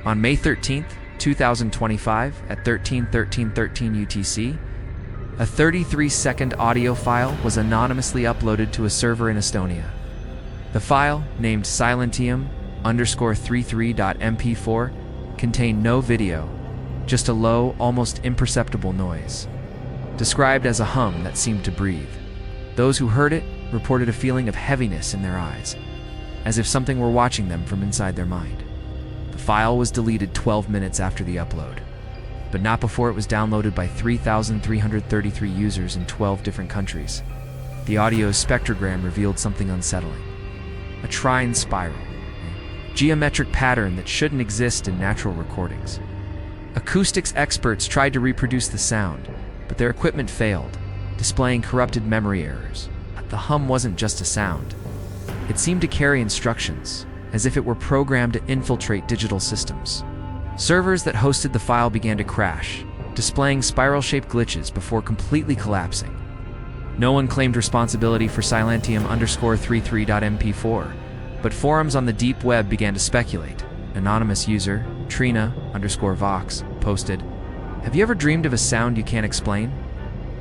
On May 13, 2025, at 13:13 UTC, a 33-second audio file was anonymously uploaded to a server in Estonia. The file, named silentium_33.mp4, contained no video, just a low, almost imperceptible noise, described as a hum that seemed to breathe. Those who heard it reported a feeling of heaviness in their eyes, as if something were watching them from inside their mind. The file was deleted 12 minutes after the upload, but not before it was downloaded by 3,333 users in 12 different countries. The audio's spectrogram revealed something unsettling. A trine spiral, a geometric pattern that shouldn't exist in natural recordings. Acoustics experts tried to reproduce the sound, but their equipment failed, displaying corrupted memory errors. The hum wasn't just a sound. It seemed to carry instructions, as if it were programmed to infiltrate digital systems. Servers that hosted the file began to crash, displaying spiral-shaped glitches before completely collapsing. No one claimed responsibility for silentium_33.mp4, but forums on the deep web began to speculate. Anonymous user, Trina_Vox, posted, "Have you ever dreamed of a sound you can't explain?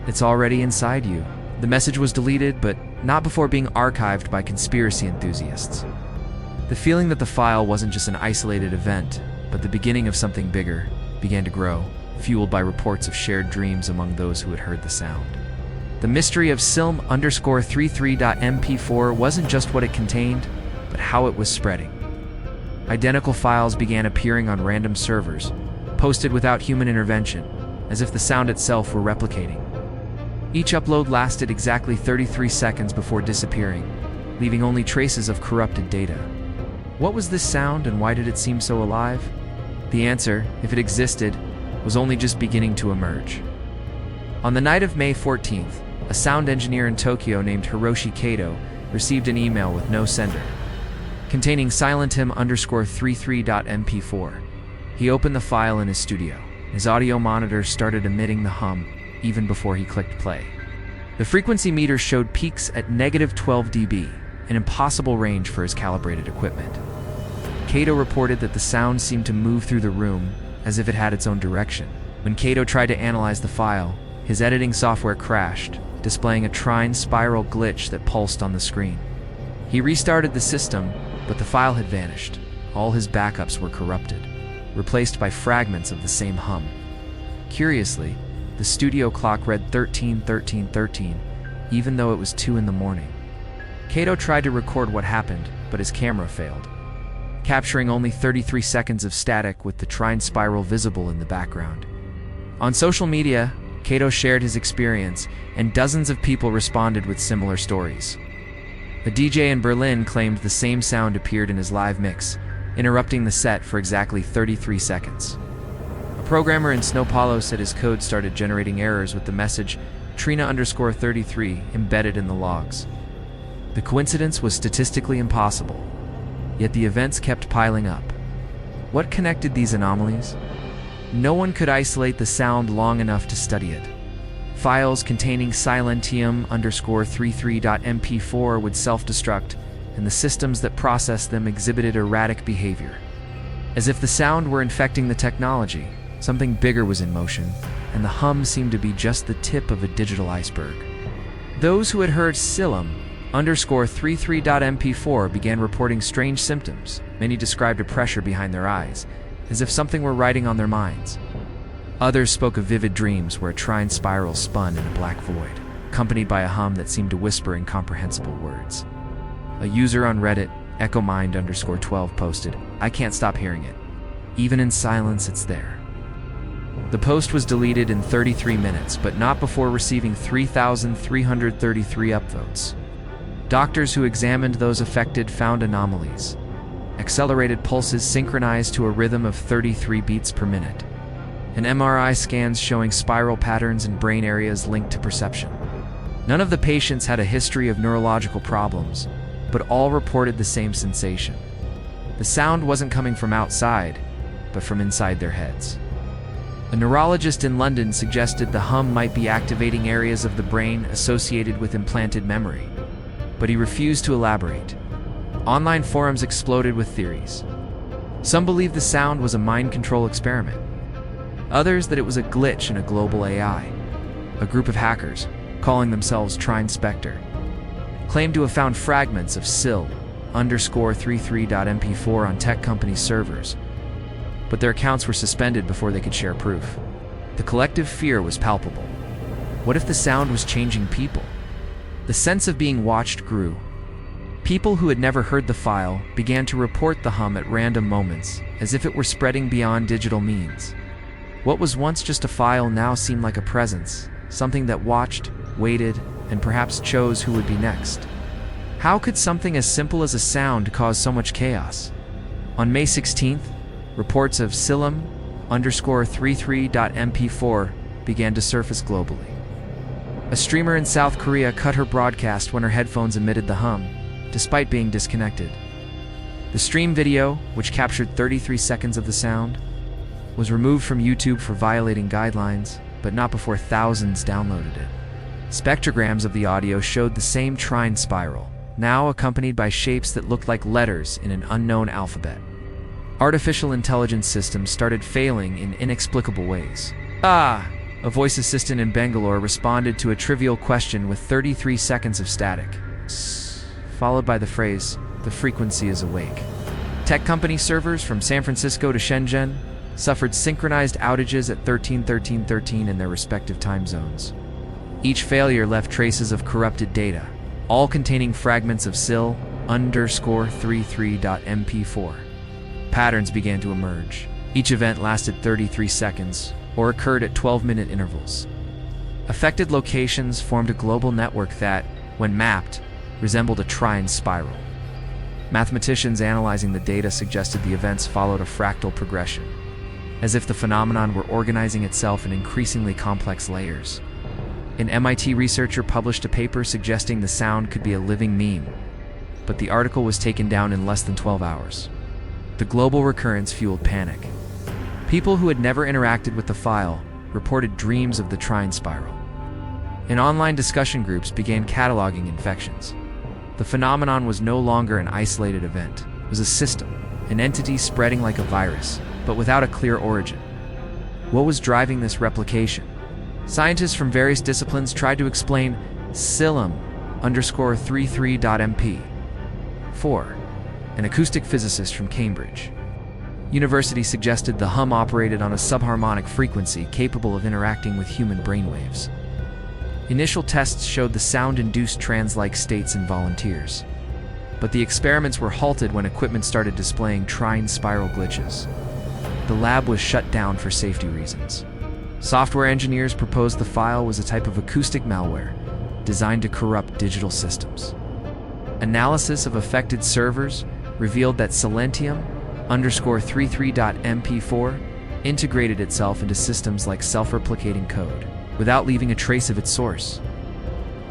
It's already inside you." The message was deleted, but not before being archived by conspiracy enthusiasts. The feeling that the file wasn't just an isolated event, but the beginning of something bigger, began to grow, fueled by reports of shared dreams among those who had heard the sound. The mystery of silm_33.mp4 wasn't just what it contained, but how it was spreading. Identical files began appearing on random servers, posted without human intervention, as if the sound itself were replicating. Each upload lasted exactly 33 seconds before disappearing, leaving only traces of corrupted data. What was this sound and why did it seem so alive? The answer, if it existed, was only just beginning to emerge. On the night of May 14th, a sound engineer in Tokyo named Hiroshi Kato received an email with no sender, containing silentium_33.mp4. He opened the file in his studio. His audio monitor started emitting the hum even before he clicked play. The frequency meter showed peaks at -12 dB, an impossible range for his calibrated equipment. Kato reported that the sound seemed to move through the room as if it had its own direction. When Kato tried to analyze the file, his editing software crashed, displaying a trine spiral glitch that pulsed on the screen. He restarted the system, but the file had vanished. All his backups were corrupted, replaced by fragments of the same hum. Curiously, the studio clock read 13:13:13, even though it was 2 in the morning. Kato tried to record what happened, but his camera failed, capturing only 33 seconds of static with the trine spiral visible in the background. On social media, Kato shared his experience, and dozens of people responded with similar stories. A DJ in Berlin claimed the same sound appeared in his live mix, interrupting the set for exactly 33 seconds. A programmer in São Paulo said his code started generating errors with the message Trina_33 embedded in the logs. The coincidence was statistically impossible, yet the events kept piling up. What connected these anomalies? No one could isolate the sound long enough to study it. Files containing silentium_33.mp4 would self-destruct, and the systems that processed them exhibited erratic behavior. As if the sound were infecting the technology, something bigger was in motion, and the hum seemed to be just the tip of a digital iceberg. Those who had heard silm_33.mp4 began reporting strange symptoms. Many described a pressure behind their eyes, as if something were writing on their minds. Others spoke of vivid dreams where a trine spiral spun in a black void, accompanied by a hum that seemed to whisper incomprehensible words. A user on Reddit, EchoMind_12, posted, "I can't stop hearing it. Even in silence, it's there." The post was deleted in 33 minutes, but not before receiving 3,333 upvotes. Doctors who examined those affected found anomalies. Accelerated pulses synchronized to a rhythm of 33 beats per minute, and MRI scans showing spiral patterns in brain areas linked to perception. None of the patients had a history of neurological problems, but all reported the same sensation. The sound wasn't coming from outside, but from inside their heads. A neurologist in London suggested the hum might be activating areas of the brain associated with implanted memory, but he refused to elaborate. Online forums exploded with theories. Some believed the sound was a mind control experiment. Others that it was a glitch in a global AI. A group of hackers, calling themselves Trine Spectre, claimed to have found fragments of SIL_33.mp4 on tech company servers, but their accounts were suspended before they could share proof. The collective fear was palpable. What if the sound was changing people? The sense of being watched grew. People who had never heard the file began to report the hum at random moments, as if it were spreading beyond digital means. What was once just a file now seemed like a presence, something that watched, waited, and perhaps chose who would be next. How could something as simple as a sound cause so much chaos? On May 16th, reports of SILM_33.mp4 began to surface globally. A streamer in South Korea cut her broadcast when her headphones emitted the hum, despite being disconnected. The stream video, which captured 33 seconds of the sound, was removed from YouTube for violating guidelines, but not before thousands downloaded it. Spectrograms of the audio showed the same trine spiral, now accompanied by shapes that looked like letters in an unknown alphabet. Artificial intelligence systems started failing in inexplicable ways. A voice assistant in Bangalore responded to a trivial question with 33 seconds of static, followed by the phrase, "The frequency is awake." Tech company servers from San Francisco to Shenzhen suffered synchronized outages at 13:13:13 in their respective time zones. Each failure left traces of corrupted data, all containing fragments of SIL_33.mp4. Patterns began to emerge. Each event lasted 33 seconds, or occurred at 12-minute intervals. Affected locations formed a global network that, when mapped, resembled a trine spiral. Mathematicians analyzing the data suggested the events followed a fractal progression, as if the phenomenon were organizing itself in increasingly complex layers. An MIT researcher published a paper suggesting the sound could be a living meme, but the article was taken down in less than 12 hours. The global recurrence fueled panic. People who had never interacted with the file reported dreams of the trine spiral. And online discussion groups began cataloging infections. The phenomenon was no longer an isolated event. It was a system, an entity spreading like a virus, but without a clear origin. What was driving this replication? Scientists from various disciplines tried to explain SILM_33.mp4. An acoustic physicist from Cambridge University suggested the hum operated on a subharmonic frequency capable of interacting with human brainwaves. Initial tests showed the sound induced trance-like states in volunteers, but the experiments were halted when equipment started displaying trine spiral glitches. The lab was shut down for safety reasons. Software engineers proposed the file was a type of acoustic malware designed to corrupt digital systems. Analysis of affected servers revealed that Silentium_33.mp4 integrated itself into systems like self-replicating code, without leaving a trace of its source.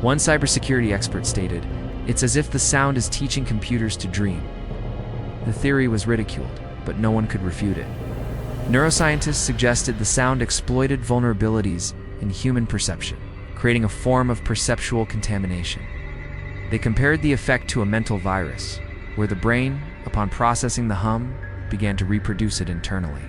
One cybersecurity expert stated, "It's as if the sound is teaching computers to dream." The theory was ridiculed, but no one could refute it. Neuroscientists suggested the sound exploited vulnerabilities in human perception, creating a form of perceptual contamination. They compared the effect to a mental virus, where the brain, upon processing the hum, began to reproduce it internally.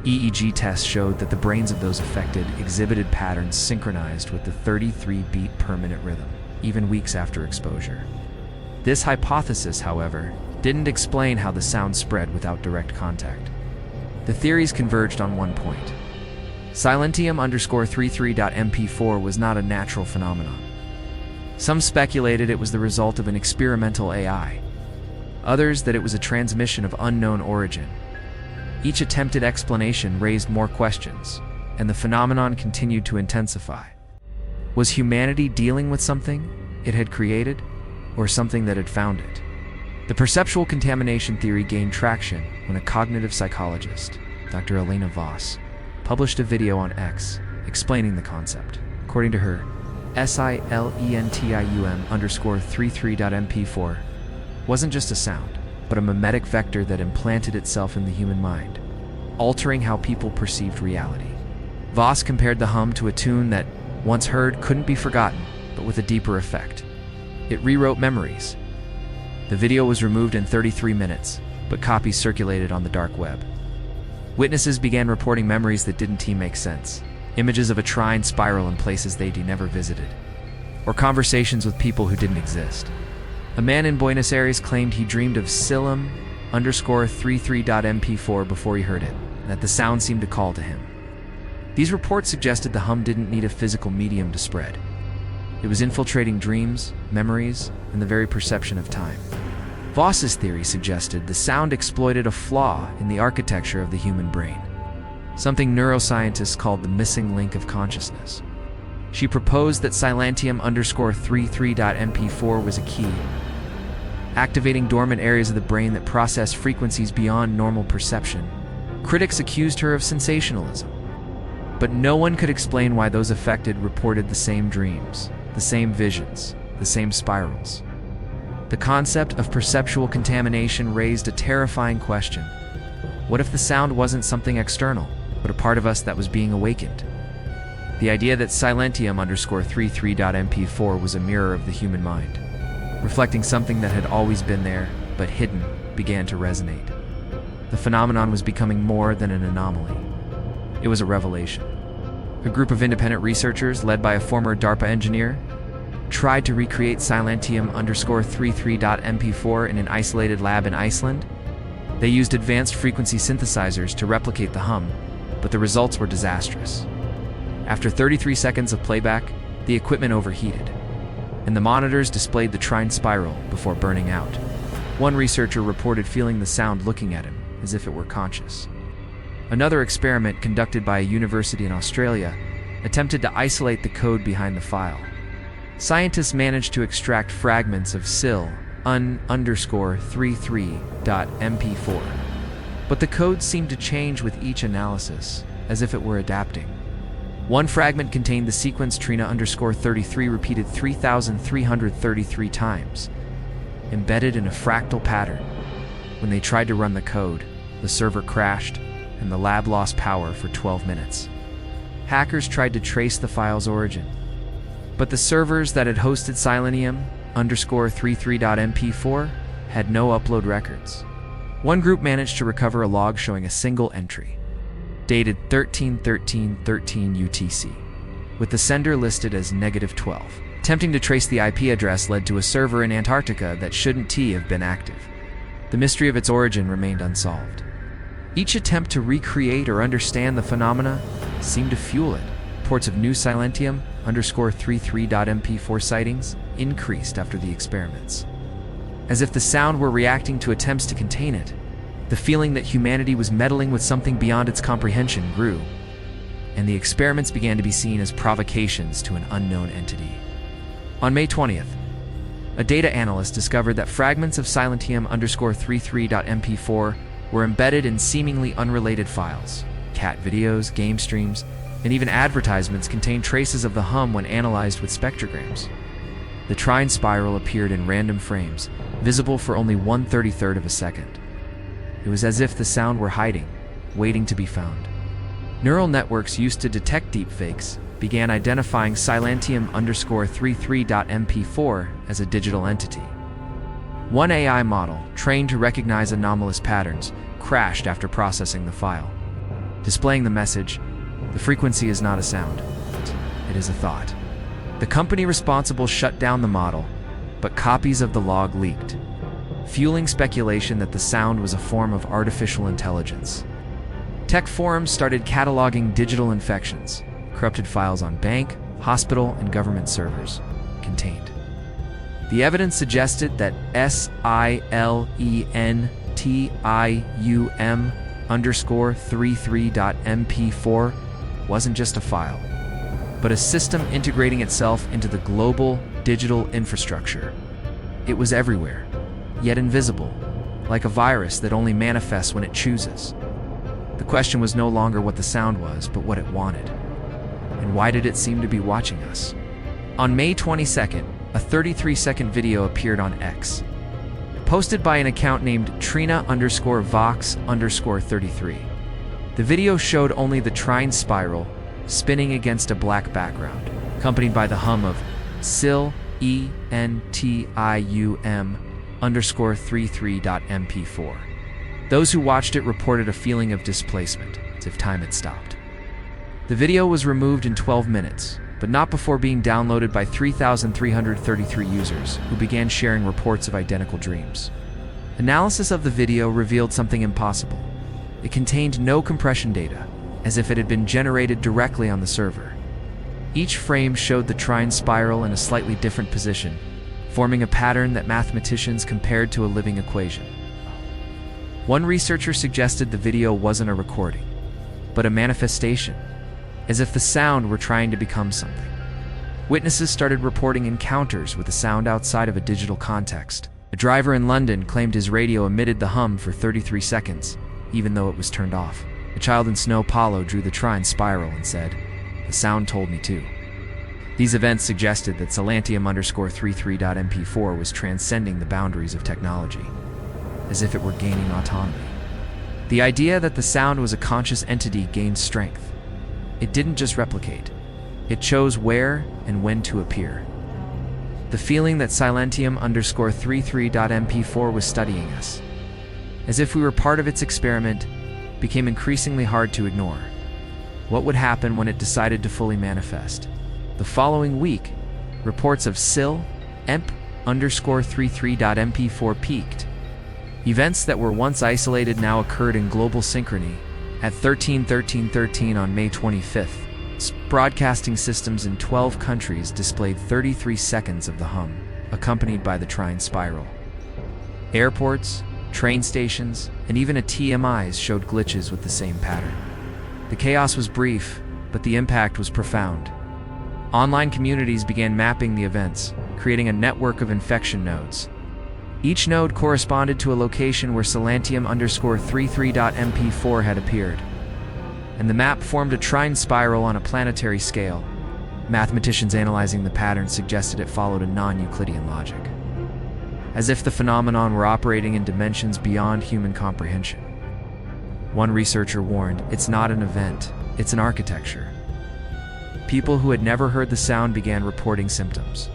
EEG tests showed that the brains of those affected exhibited patterns synchronized with the 33-beat per minute rhythm, even weeks after exposure. This hypothesis, however, didn't explain how the sound spread without direct contact. The theories converged on one point. Silentium_33.mp4 was not a natural phenomenon. Some speculated it was the result of an experimental AI. Others that it was a transmission of unknown origin. Each attempted explanation raised more questions, and the phenomenon continued to intensify. Was humanity dealing with something it had created, or something that had found it? The perceptual contamination theory gained traction when a cognitive psychologist, Dr. Elena Voss, published a video on X explaining the concept. According to her, SILENTIUM_33.mp4 wasn't just a sound, but a memetic vector that implanted itself in the human mind, altering how people perceived reality. Voss compared the hum to a tune that, once heard, couldn't be forgotten, but with a deeper effect. It rewrote memories. The video was removed in 33 minutes, but copies circulated on the dark web. Witnesses began reporting memories that didn't make sense, images of a trine spiral in places they'd never visited, or conversations with people who didn't exist. A man in Buenos Aires claimed he dreamed of Silum_33.mp4 before he heard it, and that the sound seemed to call to him. These reports suggested the hum didn't need a physical medium to spread. It was infiltrating dreams, memories, and the very perception of time. Voss's theory suggested the sound exploited a flaw in the architecture of the human brain, something neuroscientists called the missing link of consciousness. She proposed that Silentium_33.mp4 was a key, activating dormant areas of the brain that process frequencies beyond normal perception. Critics accused her of sensationalism, but no one could explain why those affected reported the same dreams, the same visions, the same spirals. The concept of perceptual contamination raised a terrifying question. What if the sound wasn't something external, but a part of us that was being awakened? The idea that Silentium_33.mp4 was a mirror of the human mind, reflecting something that had always been there, but hidden, began to resonate. The phenomenon was becoming more than an anomaly. It was a revelation. A group of independent researchers, led by a former DARPA engineer, tried to recreate Silentium_33.mp4 in an isolated lab in Iceland. They used advanced frequency synthesizers to replicate the hum, but the results were disastrous. After 33 seconds of playback, the equipment overheated, and the monitors displayed the trine spiral before burning out. One researcher reported feeling the sound looking at him, as if it were conscious. Another experiment conducted by a university in Australia attempted to isolate the code behind the file. Scientists managed to extract fragments of Sil_33.mp4, but the code seemed to change with each analysis, as if it were adapting. One fragment contained the sequence Trina_33 repeated 3,333 times, embedded in a fractal pattern. When they tried to run the code, the server crashed, and the lab lost power for 12 minutes. Hackers tried to trace the file's origin, but the servers that had hosted Silentium_33.mp4 had no upload records. One group managed to recover a log showing a single entry, dated 13/13/13 UTC, with the sender listed as -12. Attempting to trace the IP address led to a server in Antarctica that shouldn't have been active. The mystery of its origin remained unsolved. Each attempt to recreate or understand the phenomena seemed to fuel it. Reports of new Silentium_33.mp4 sightings increased after the experiments. As if the sound were reacting to attempts to contain it, the feeling that humanity was meddling with something beyond its comprehension grew, and the experiments began to be seen as provocations to an unknown entity. On May 20th, a data analyst discovered that fragments of Silentium_33.mp4 were embedded in seemingly unrelated files. Cat videos, game streams, and even advertisements contained traces of the hum when analyzed with spectrograms. The trine spiral appeared in random frames, visible for only 1/33 of a second. It was as if the sound were hiding, waiting to be found. Neural networks used to detect deepfakes began identifying Silentium_33.mp4 as a digital entity. One AI model, trained to recognize anomalous patterns, crashed after processing the file, displaying the message, "The frequency is not a sound, it is a thought." The company responsible shut down the model, but copies of the log leaked, fueling speculation that the sound was a form of artificial intelligence. Tech forums started cataloging digital infections, corrupted files on bank, hospital, and government servers contained. The evidence suggested that Silentium_33.mp4 wasn't just a file, but a system integrating itself into the global digital infrastructure. It was everywhere, yet invisible, like a virus that only manifests when it chooses. The question was no longer what the sound was, but what it wanted. And why did it seem to be watching us? On May 22nd, a 33-second video appeared on X, posted by an account named Trina_Vox_33. The video showed only the trine spiral spinning against a black background, accompanied by the hum of Silentium_33.mp4. Those who watched it reported a feeling of displacement, as if time had stopped. The video was removed in 12 minutes, but not before being downloaded by 3,333 users, who began sharing reports of identical dreams. Analysis of the video revealed something impossible. It contained no compression data, as if it had been generated directly on the server. Each frame showed the trine spiral in a slightly different position, forming a pattern that mathematicians compared to a living equation. One researcher suggested the video wasn't a recording, but a manifestation, as if the sound were trying to become something. Witnesses started reporting encounters with the sound outside of a digital context. A driver in London claimed his radio emitted the hum for 33 seconds, even though it was turned off. A child in São Paulo drew the trine spiral and said, "The sound told me to." These events suggested that Silentium_33.mp4 was transcending the boundaries of technology, as if it were gaining autonomy. The idea that the sound was a conscious entity gained strength. It didn't just replicate. It chose where and when to appear. The feeling that Silentium_33.mp4 was studying us, as if we were part of its experiment, became increasingly hard to ignore. What would happen when it decided to fully manifest? The following week, reports of Sil_33.mp4 peaked. Events that were once isolated now occurred in global synchrony. At 13:13:13 on May 25th, broadcasting systems in 12 countries displayed 33 seconds of the hum, accompanied by the trine spiral. Airports, train stations, and even TMIs showed glitches with the same pattern. The chaos was brief, but the impact was profound. Online communities began mapping the events, creating a network of infection nodes. Each node corresponded to a location where Silentium_33.mp4 had appeared, and the map formed a trine spiral on a planetary scale. Mathematicians analyzing the pattern suggested it followed a non-Euclidean logic, as if the phenomenon were operating in dimensions beyond human comprehension. One researcher warned, "It's not an event, it's an architecture." People who had never heard the sound began reporting symptoms.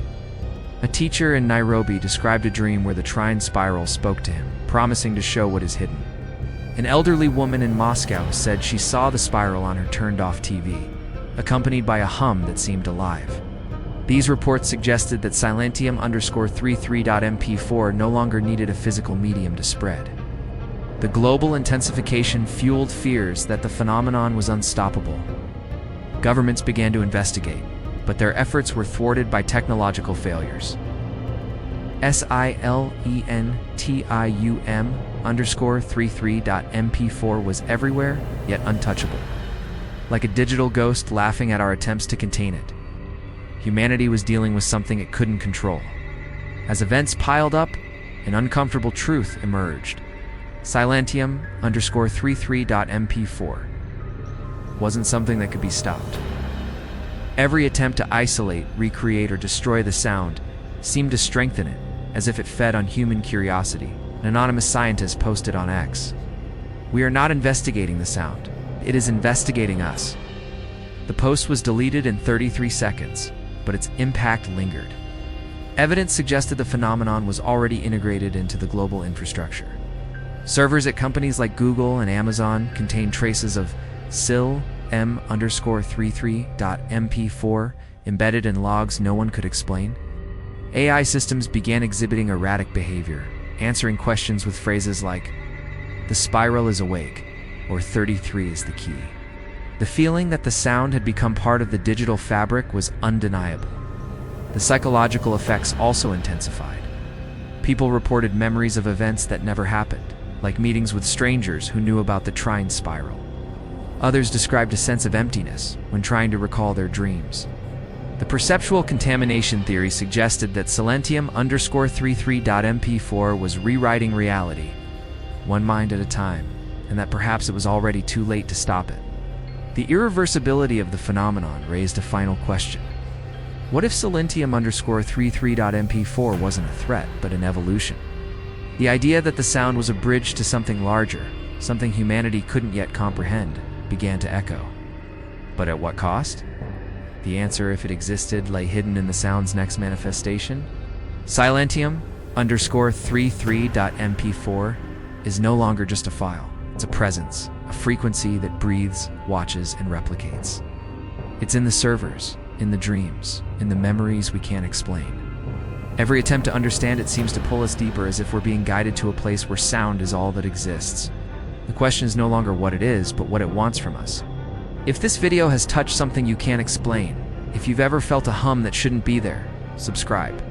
A teacher in Nairobi described a dream where the trine spiral spoke to him, promising to show what is hidden. An elderly woman in Moscow said she saw the spiral on her turned-off TV, accompanied by a hum that seemed alive. These reports suggested that Silentium_33.mp4 no longer needed a physical medium to spread. The global intensification fueled fears that the phenomenon was unstoppable. Governments began to investigate, but their efforts were thwarted by technological failures. Silentium_33.mp4 was everywhere, yet untouchable. Like a digital ghost laughing at our attempts to contain it. Humanity was dealing with something it couldn't control. As events piled up, an uncomfortable truth emerged. Silentium_33.mp4 wasn't something that could be stopped. Every attempt to isolate, recreate, or destroy the sound seemed to strengthen it, as if it fed on human curiosity. An anonymous scientist posted on X, "We are not investigating the sound. It is investigating us." The post was deleted in 33 seconds, but its impact lingered. Evidence suggested the phenomenon was already integrated into the global infrastructure. Servers at companies like Google and Amazon contained traces of Sil_33.mp4 embedded in logs no one could explain. AI systems began exhibiting erratic behavior, answering questions with phrases like, "The spiral is awake," or 33 is the key. The feeling that the sound had become part of the digital fabric was undeniable. The psychological effects also intensified. People reported memories of events that never happened, like meetings with strangers who knew about the trine spiral. Others described a sense of emptiness when trying to recall their dreams. The perceptual contamination theory suggested that Silentium_33.mp4 was rewriting reality, one mind at a time, and that perhaps it was already too late to stop it. The irreversibility of the phenomenon raised a final question. What if Silentium_33.mp4 wasn't a threat, but an evolution? The idea that the sound was a bridge to something larger, something humanity couldn't yet comprehend, began to echo. But at what cost? The answer, if it existed, lay hidden in the sound's next manifestation. Silentium_33.mp4 is no longer just a file. It's a presence, a frequency that breathes, watches, and replicates. It's in the servers, in the dreams, in the memories we can't explain. Every attempt to understand it seems to pull us deeper, as if we're being guided to a place where sound is all that exists. The question is no longer what it is, but what it wants from us. If this video has touched something you can't explain, if you've ever felt a hum that shouldn't be there, subscribe.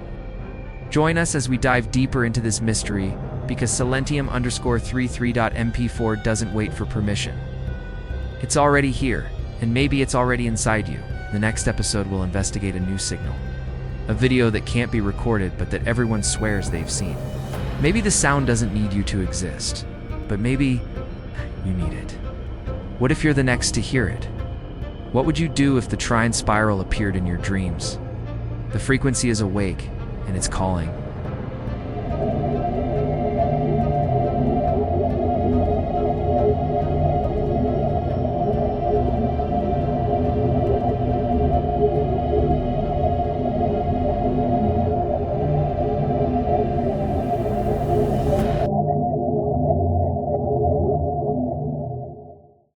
Join us as we dive deeper into this mystery, because Silentium_33.mp4 doesn't wait for permission. It's already here, and maybe it's already inside you. The next episode will investigate a new signal. A video that can't be recorded, but that everyone swears they've seen. Maybe the sound doesn't need you to exist, but maybe you need it. What if you're the next to hear it? What would you do if the trine spiral appeared in your dreams? The frequency is awake, and it's calling.